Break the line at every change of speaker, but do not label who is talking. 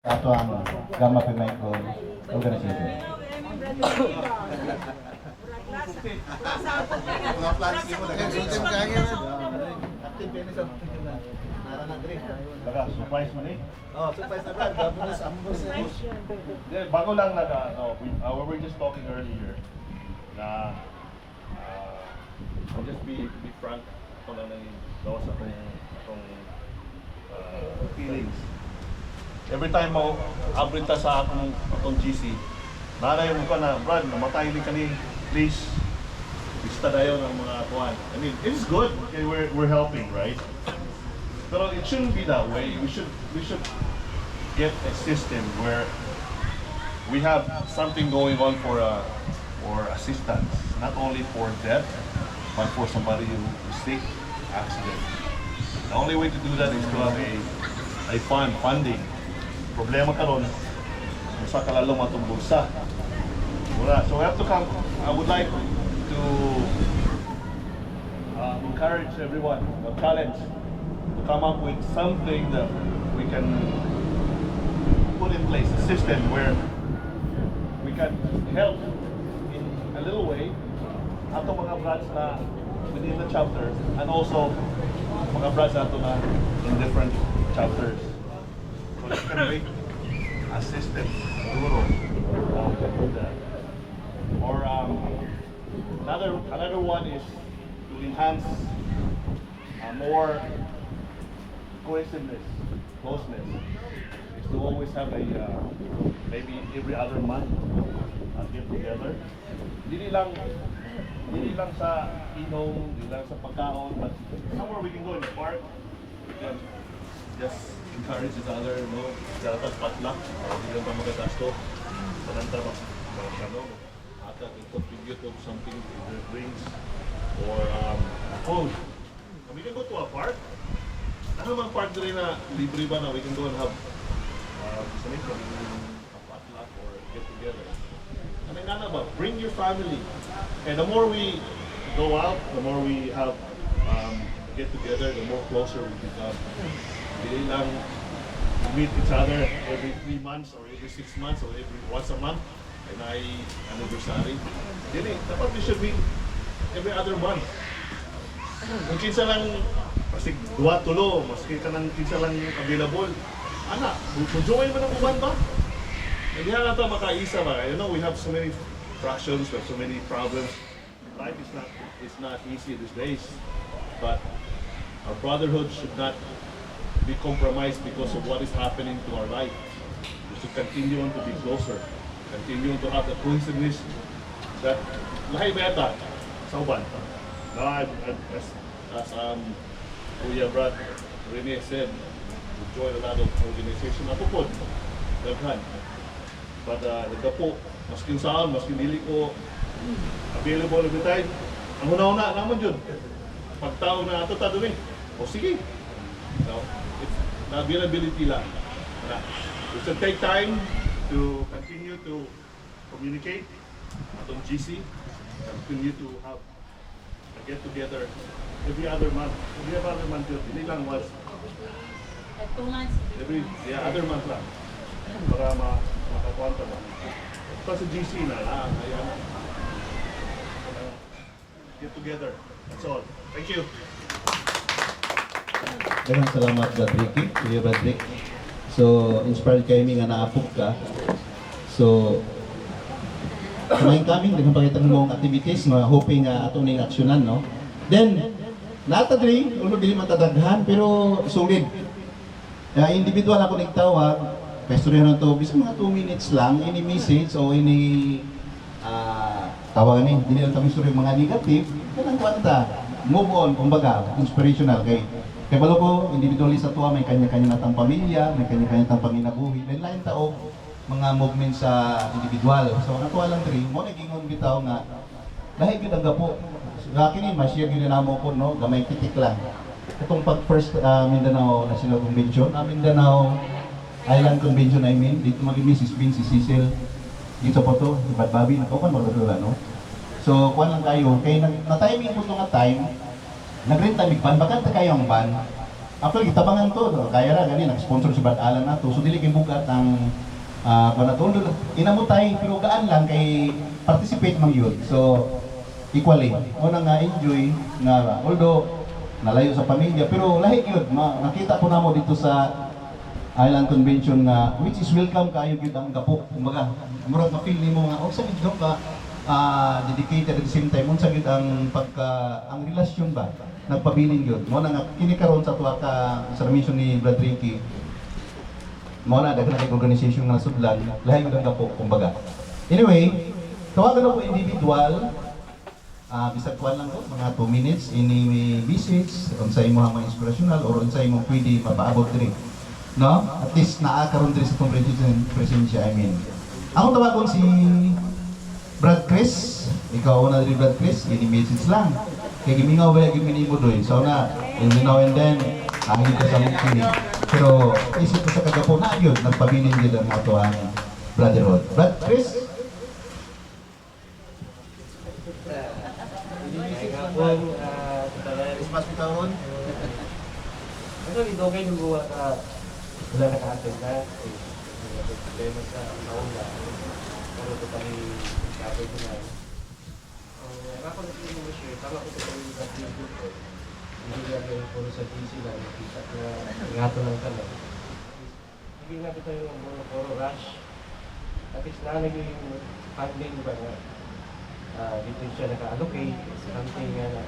ato ang Gamma Pi Micro organization.
Mga plans mo na kayo sa kanya.
Baka, surprise man eh.
Oh, surprise na brad. Tapos ambos na.
Bago lang we were just talking earlier na I'll just be frank ako lang ng lawas akong feelings. Every time mo abrit ta sa akong GC, nanay mo ka na, Brad, namatay din kani, please. Bista dayon ang mga kuwan. I mean, it's good. Okay, we're helping, right? Pero it shouldn't be that way. We should get a system where we have something going on for assistance, not only for death, but for somebody who is sick, accident. The only way to do that is to have a funding. Problema karon, sa kalalo matong bulsa. Wala. So we have to come. I would like to encourage everyone, challenge, to come up with something that we can put in place, a system where we can help in a little way ato mga branch na within the chapter, and also mga branch ato na in different chapters. So you can make a system, siguro, to that. Or another one is to enhance more cohesiveness, closeness. Is to always have a maybe every other month get together. Hindi lang sa inom, hindi lang sa pagkaon, but somewhere we can go in the park. We can just encourage each other, dapat potluck, hindi lang pa magagasto. Sananta ata can contribute to something, either drinks or food. And we can go to a park. Ano mang park rin na libre ba na we can go and have a potluck or get together. I mean, ba? Bring your family. And the more we go out, the more we have get together, the more closer we become. Hindi lang meet each other every 3 months or every 6 months or once a month. And anniversary. Dili, dapat we should meet every other month. Kung kinsa lang, masig 2-3, maski ka nang kinsa lang available. Ana, join mo ng uban ba? Hindi na ito makaisa ba? You know, we have so many fractions, we have so many problems. Life is not easy these days. But our brotherhood should not be compromised because of what is happening to our life. We should continue on to be closer. Continue to have the cohesiveness that lahi beta sa uban. Now, as Kuya Brad Rene said, we join a lot of organization na po daghan. But nagdapo, maskin saan, maskin dili ko available every time. Ang una-una naman yun, pagtao na ato ta doon eh. O sige. No, it's the availability lang. We should take time to continue to communicate atong GC, continue to have a get together every other month. Every other month yun, hindi lang was
2 months.
other month lang. Para makakwanta ba. Ito sa GC na lang, ayan. Get together. That's all. Thank you.
Daghang salamat Brad Ricky, Kuya Brad Rick. So, inspired kami nga naapog ka. So, kumain kami, daghang pakitang mong activities nga hoping atong ning aksyonan, no? Then, natadri, ulo dili matadaghan, pero solid. Individual ako nagtawag, pestorya na to, bisa mga 2 minutes lang, ini message o ini tawagan ni, hindi lang kami story mga negative, kanang kwanta, move on, kumbaga, inspirational kay balo ko, individually sa tuwa, may kanya-kanya natang pamilya, may kanya-kanya natang panginabuhi, then lain tao, mga movement sa individual. So, natuwa lang rin, mo nagingon bitaw nga, dahil kitang po, akin ma-share ginanamo ko, no, gamay kitik lang. Itong pag-first Mindanao National Convention, Mindanao Island Convention, I mean, dito mag-ibig si Vince, si Cecil, dito po to, si Bad Bobby, nakaw magdadula, no? So, kuhan lang kayo, kaya na-timing ko ito nga time, nag-rent big van, bakante kayo ang van, Actually, gitabangan to, no? Kaya ra gani nag-sponsor si Brad Allen na to. So dili kay bugat ang panatulo. Inamutay pero gaan lang kay participate man yun. So equally, mo na nga enjoy nga although nalayo sa pamilya pero lahi yun. Nakita ko namo dito sa Island Convention nga which is welcome kayo gyud ang gapo. Kumbaga, murag ma-feel nimo nga sa gid ka dedicated at the same time unsa gyud ang ang relasyon ba nagpabilin gyud. Mo na nga kini karon sa tuwa ka sa mission ni Brad Ricky. Mo na daghan kay organization nga sudlan, lahi gyud ang gapo kumbaga. Anyway, tawagan ako individual. Bisag kuan lang ko, mga 2 minutes ini message unsay imong mga inspirational or unsay imong pwede mapaabot diri. No? At least naakaroon din sa presensya, I mean. Ako tawagon si Brad Chris. Ikaw na rin Brad Chris, message lang. Kaya gimingaw ba yung giminimo doon. So na, every now and then, nakagin ka sa mukini. Pero isip ko sa kagapo na yun, nagpabilin din ang ato ang brotherhood. Brad Chris? Christmas bitaon?
Ano, ito kayo nung buwa ka wala naka-attend na may problema sa taon na pero ito kami kapag na ako na ito mo share tama ko ito kami kapag ko hindi nga kayo puro sa DC lang nakita na ingato lang ka na hindi nga ito yung mga puro rush at least na naging funding ba nga dito siya naka-allocate something nga na